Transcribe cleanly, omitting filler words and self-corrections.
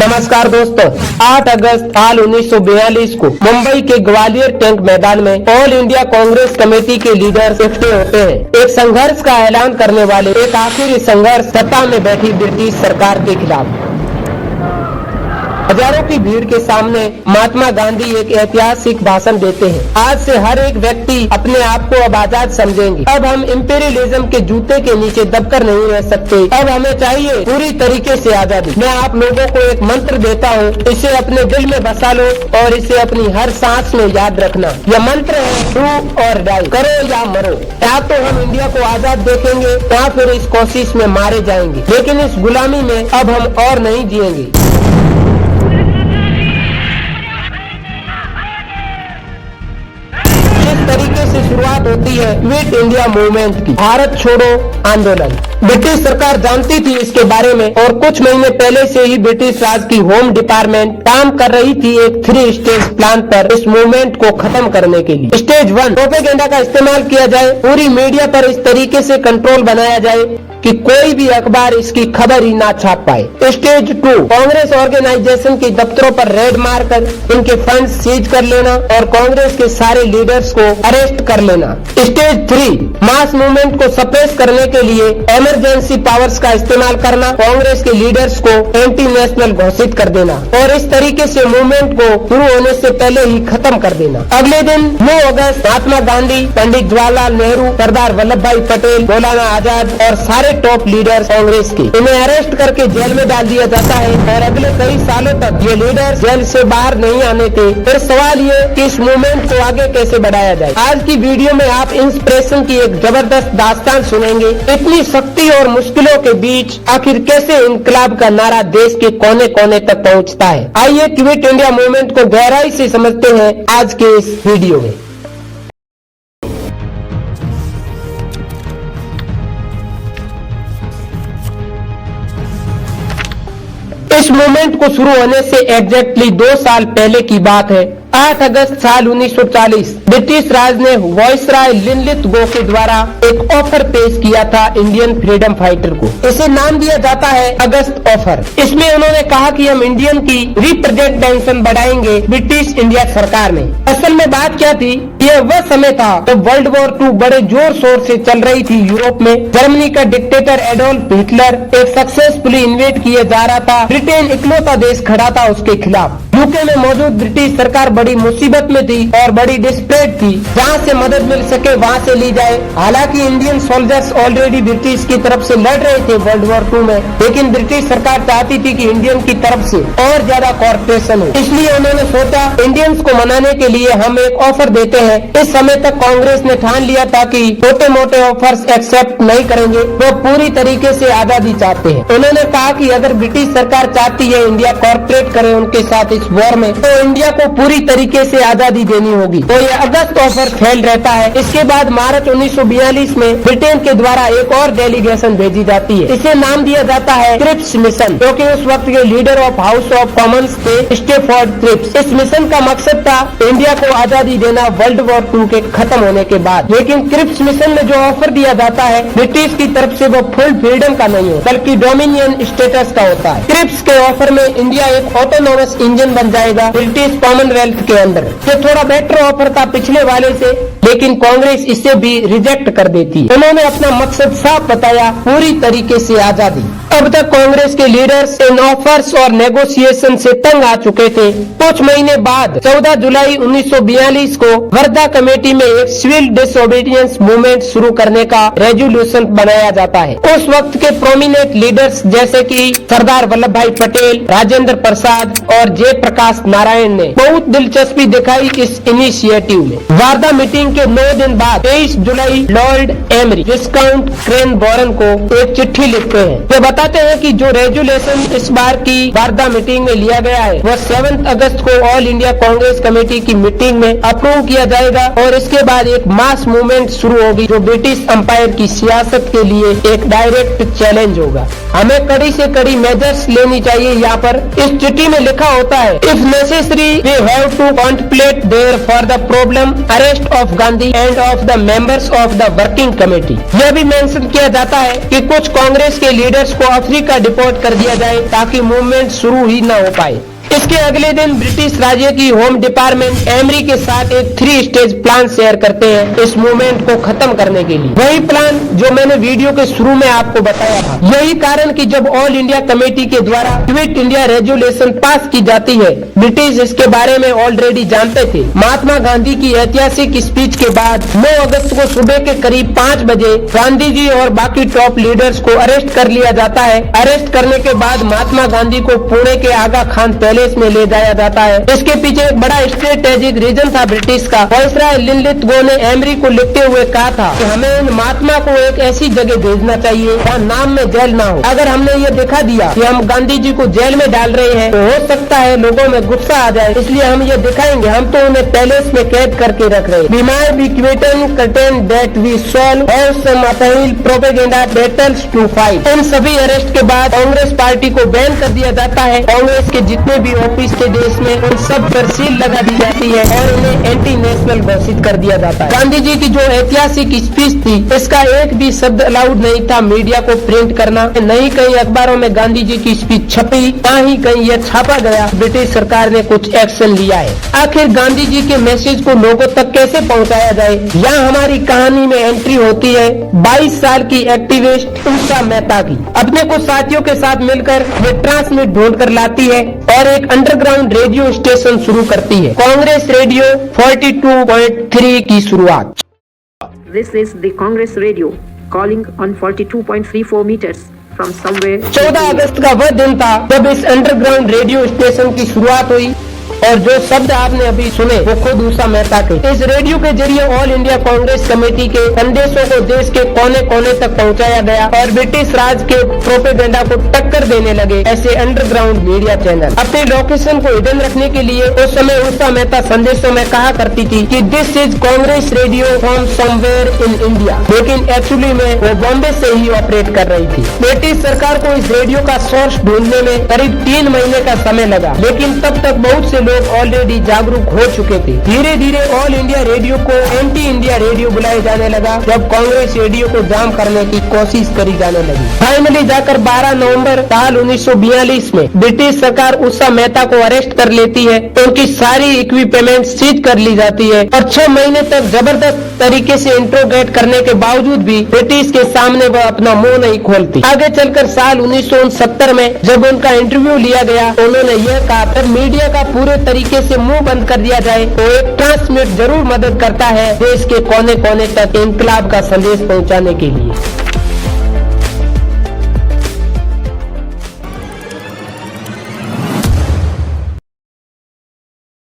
नमस्कार दोस्तों, 8 अगस्त साल 1942 को मुंबई के ग्वालियर टैंक मैदान में ऑल इंडिया कांग्रेस कमेटी के लीडर इकट्ठे होते हैं। एक संघर्ष का ऐलान करने वाले एक आखिरी संघर्ष सत्ता में बैठी ब्रिटिश सरकार के खिलाफ। हजारों की भीड़ के सामने महात्मा गांधी एक ऐतिहासिक भाषण देते हैं। आज से हर एक व्यक्ति अपने आप को अब आजाद समझेंगे। अब हम इंपीरियलिज्म के जूते के नीचे दबकर नहीं रह सकते। अब हमें चाहिए पूरी तरीके से आजादी। मैं आप लोगों को एक मंत्र देता हूँ, इसे अपने दिल में बसा लो और इसे अपनी हर सांस में याद रखना। यह मंत्र है डू और डाई, करो या मरो। या तो हम इंडिया को आजाद देखेंगे या फिर इस कोशिश में मारे जाएंगे, लेकिन इस गुलामी में अब हम और नहीं जिएंगे। तरीके से शुरुआत होती है क्विट इंडिया मूवमेंट की, भारत छोड़ो आंदोलन। ब्रिटिश सरकार जानती थी इसके बारे में और कुछ महीने पहले से ही ब्रिटिश राज की होम डिपार्टमेंट काम कर रही थी एक 3 स्टेज प्लान पर इस मूवमेंट को खत्म करने के लिए। स्टेज 1 प्रोपेगेंडा का इस्तेमाल किया जाए, पूरी मीडिया पर इस तरीके से कंट्रोल बनाया जाए कि कोई भी अखबार इसकी खबर ही ना छाप पाए। स्टेज 2 कांग्रेस ऑर्गेनाइजेशन के दफ्तरों पर रेड मारकर इनके फंड सीज कर लेना और कांग्रेस के सारे लीडर्स को अरेस्ट कर लेना। स्टेज 3 मास मूवमेंट को सप्रेस करने के लिए इमरजेंसी पावर्स का इस्तेमाल करना, कांग्रेस के लीडर्स को एंटी नेशनल घोषित कर देना और इस तरीके से मूवमेंट को शुरू होने से पहले ही खत्म कर देना। अगले दिन 9 अगस्त महात्मा गांधी, पंडित जवाहरलाल नेहरू, सरदार वल्लभ भाई पटेल, मौलाना आजाद और सारे टॉप लीडर्स कांग्रेस के, इन्हें अरेस्ट करके जेल में डाल दिया जाता है और अगले कई सालों तक ये लीडर्स जेल से बाहर नहीं आने थे। फिर सवाल ये कि इस मूवमेंट को आगे कैसे बढ़ाया जाए। आज की वीडियो में आप इंस्पिरेशन की एक जबरदस्त दास्तान सुनेंगे। इतनी शक्ति और मुश्किलों के बीच आखिर कैसे इनकलाब का नारा देश के कोने कोने तक पहुंचता है। आइए क्विट इंडिया मूवमेंट को गहराई से समझते हैं आज के इस वीडियो में। इस मूवमेंट को शुरू होने से एग्जैक्टली 2 साल पहले की बात है। 8 अगस्त साल 1940 ब्रिटिश राज ने वायसराय लिनलिथ गो के द्वारा एक ऑफर पेश किया था इंडियन फ्रीडम फाइटर को। इसे नाम दिया जाता है अगस्त ऑफर। इसमें उन्होंने कहा कि हम इंडियन की रिप्रेजेंटेशन बढ़ाएंगे ब्रिटिश इंडिया सरकार में। असल में बात क्या थी, यह वह समय था जब वर्ल्ड वॉर 2 बड़े जोर शोर से चल रही थी यूरोप में। जर्मनी का डिक्टेटर एडोल्फ हिटलर एक सक्सेसफुली इन्वेड किया जा रहा था। ब्रिटेन इकलौता देश खड़ा था उसके खिलाफ। यूके में मौजूद ब्रिटिश सरकार बड़ी मुसीबत में थी और बड़ी डिस्परेट थी। जहां से मदद मिल सके वहां से ली जाए। हालांकि इंडियन सोल्जर्स ऑलरेडी ब्रिटिश की तरफ से लड़ रहे थे वर्ल्ड वॉर 2 में, लेकिन ब्रिटिश सरकार चाहती थी कि इंडियन की तरफ से और ज्यादा कॉर्पोरेशन हो। इसलिए उन्होंने सोचा इंडियंस को मनाने के लिए हम एक ऑफर देते हैं। इस समय तक कांग्रेस ने ठान लिया था कि छोटे मोटे ऑफर्स एक्सेप्ट नहीं करेंगे, वो पूरी तरीके से आजादी चाहते हैं। उन्होंने कहा कि अगर ब्रिटिश सरकार चाहती है इंडिया कॉर्पोरेट करे उनके साथ इस वॉर में, तो इंडिया को पूरी तरीके से आजादी देनी होगी। तो ये अगस्त ऑफर फेल रहता है। इसके बाद मार्च 1942 में ब्रिटेन के द्वारा एक और डेलीगेशन भेजी जाती है। इसे नाम दिया जाता है क्रिप्स मिशन, क्योंकि उस वक्त के leader of house of Commons थे स्टेफोर्ड क्रिप्स। इस मिशन का मकसद था इंडिया को आजादी देना वर्ल्ड वॉर 2 के खत्म होने के बाद। लेकिन क्रिप्स मिशन में जो ऑफर दिया जाता है ब्रिटिश की तरफ से वो फुल फ्रीडम का नहीं हो, बल्कि डोमिनियन स्टेटस का होता है। क्रिप्स के ऑफर में इंडिया एक ऑटोनोमस इंजन बन जाएगा ब्रिटिश कॉमनवेल्थ के अंदर। ये थोड़ा बेटर ऑफर था पिछले वाले से, लेकिन कांग्रेस इसे भी रिजेक्ट कर देती। उन्होंने अपना मकसद साफ बताया, पूरी तरीके से आजादी। अब तक कांग्रेस के लीडर्स इन ऑफर्स और नेगोशिएशन से तंग आ चुके थे। कुछ महीने बाद 14 जुलाई 1942 को वर्धा कमेटी में एक सिविल डिसओबीडियंस मूवमेंट शुरू करने का रेजोल्यूशन बनाया जाता है। उस वक्त के प्रोमिनेंट लीडर्स जैसे कि सरदार वल्लभ भाई पटेल, राजेंद्र प्रसाद और जयप्रकाश नारायण ने बहुत दिलचस्पी दिखाई इस इनिशिएटिव में। वार्धा मीटिंग के 9 दिन बाद 23 जुलाई लॉर्ड एमरी विस्काउंट क्रैनबोरन को एक चिट्ठी लिखते हैं। वे बताते हैं कि जो रेजुलेशन इस बार की वार्धा मीटिंग में लिया गया है वह 7 अगस्त को ऑल इंडिया कांग्रेस कमेटी की मीटिंग में अप्रूव किया जाएगा और इसके बाद एक मास मूवमेंट शुरू होगी जो ब्रिटिश एम्पायर की सियासत के लिए एक डायरेक्ट चैलेंज होगा। हमें कड़ी से कड़ी मेजर्स लेनी चाहिए। यहाँ पर इस चिट्ठी में लिखा होता है, if necessary we have to contemplate therefore the problem arrest of Gandhi and of the members of the working committee. यह भी मेंशन किया जाता है कि कुछ कांग्रेस के लीडर्स को अफ्रीका डिपोर्ट कर दिया जाए ताकि मूवमेंट शुरू ही न हो पाए। इसके अगले दिन ब्रिटिश राज्य की होम डिपार्टमेंट एमरी के साथ एक 3 स्टेज प्लान शेयर करते हैं इस मूवमेंट को खत्म करने के लिए। वही प्लान जो मैंने वीडियो के शुरू में आपको बताया था। यही कारण कि जब ऑल इंडिया कमेटी के द्वारा क्विट इंडिया रेजोल्यूशन पास की जाती है, ब्रिटिश इसके बारे में ऑलरेडी जानते थे। महात्मा गांधी की ऐतिहासिक स्पीच के बाद 9 अगस्त को सुबह के करीब 5 बजे गांधी जी और बाकी टॉप लीडर्स को अरेस्ट कर लिया जाता है। अरेस्ट करने के बाद महात्मा गांधी को पुणे के आगा खान पैलेस में ले जाया जाता है। इसके पीछे एक बड़ा स्ट्रेटेजिक रीजन था ब्रिटिश का। वायसराय लिनलिथगो ने एमरी को लिखते हुए कहा था कि हमें इन महात्मा को एक ऐसी जगह भेजना चाहिए जहाँ नाम में जेल ना हो। अगर हमने ये दिखा दिया कि हम गांधी जी को जेल में डाल रहे हैं तो हो सकता है लोगों में गुस्सा आ जाए, इसलिए हम ये दिखाएंगे हम तो उन्हें पैलेस में कैद करके रख रहे हैं। We might be quitting content that we solve have some uphill propaganda battles to fight। इन सभी अरेस्ट के बाद कांग्रेस पार्टी को बैन कर दिया जाता है। कांग्रेस के जितने भी ऑफिस थे देश में उन सब पर सील लगा दी जाती है और उन्हें एंटी नेशनल घोषित कर दिया जाता है। गांधी जी की जो ऐतिहासिक स्पीच थी इसका एक भी शब्द अलाउड नहीं था मीडिया को प्रिंट करना। नहीं कहीं अखबारों में गांधी जी की स्पीच छपी, ना ही कहीं यह छापा गया। ब्रिटिश सरकार ने कुछ एक्शन लिया है। आखिर गांधी जी के मैसेज को लोगों तक कैसे पहुंचाया जाए, यहाँ हमारी कहानी में एंट्री होती है 22 साल की एक्टिविस्ट उषा मेहता की। अपने कुछ साथियों के साथ मिलकर ये ट्रांसमिट ढूंढ कर लाती है और एक अंडरग्राउंड रेडियो स्टेशन शुरू करती है, कांग्रेस रेडियो 42.3 की शुरुआत। This is the Congress Radio calling on 42.34 meters from somewhere। 14 अगस्त का वह दिन था जब इस अंडरग्राउंड रेडियो स्टेशन की शुरुआत हुई और जो शब्द आपने अभी सुने वो खुद उषा मेहता के। इस रेडियो के जरिए ऑल इंडिया कांग्रेस कमेटी के संदेशों को देश के कोने कोने तक पहुंचाया गया और ब्रिटिश राज के प्रोपेगेंडा को टक्कर देने लगे ऐसे अंडरग्राउंड मीडिया चैनल। अपने लोकेशन को हिडन रखने के लिए उस समय उषा मेहता संदेशों में कहा करती थी कि this is Congress radio from somewhere in India, लेकिन एक्चुअली में वो बॉम्बे से ही ऑपरेट कर रही थी। ब्रिटिश सरकार को इस रेडियो का सोर्स ढूंढने में करीब 3 महीने का समय लगा, लेकिन तब तक बहुत से लोग ऑलरेडी जागरूक हो चुके थे। धीरे धीरे ऑल इंडिया रेडियो को एंटी इंडिया रेडियो बुलाया जाने लगा जब कांग्रेस रेडियो को जाम करने की कोशिश करी जाने लगी। फाइनली जाकर 12 नवंबर साल 1942 में ब्रिटिश सरकार उषा मेहता को अरेस्ट कर लेती है, उनकी सारी इक्विपमेंट सीज कर ली जाती है और 6 महीने तक जबरदस्त तरीके से इंट्रोगेट करने के बावजूद भी ब्रिटिश के सामने वह अपना मुंह नहीं खोलती। आगे चलकर साल 1969 में जब उनका इंटरव्यू लिया गया उन्होंने यह कहा था मीडिया का पूरे तरीके से मुंह बंद कर दिया जाए तो एक ट्रांसमिट जरूर मदद करता है देश के कोने कोने तक इंकलाब का संदेश पहुंचाने के लिए।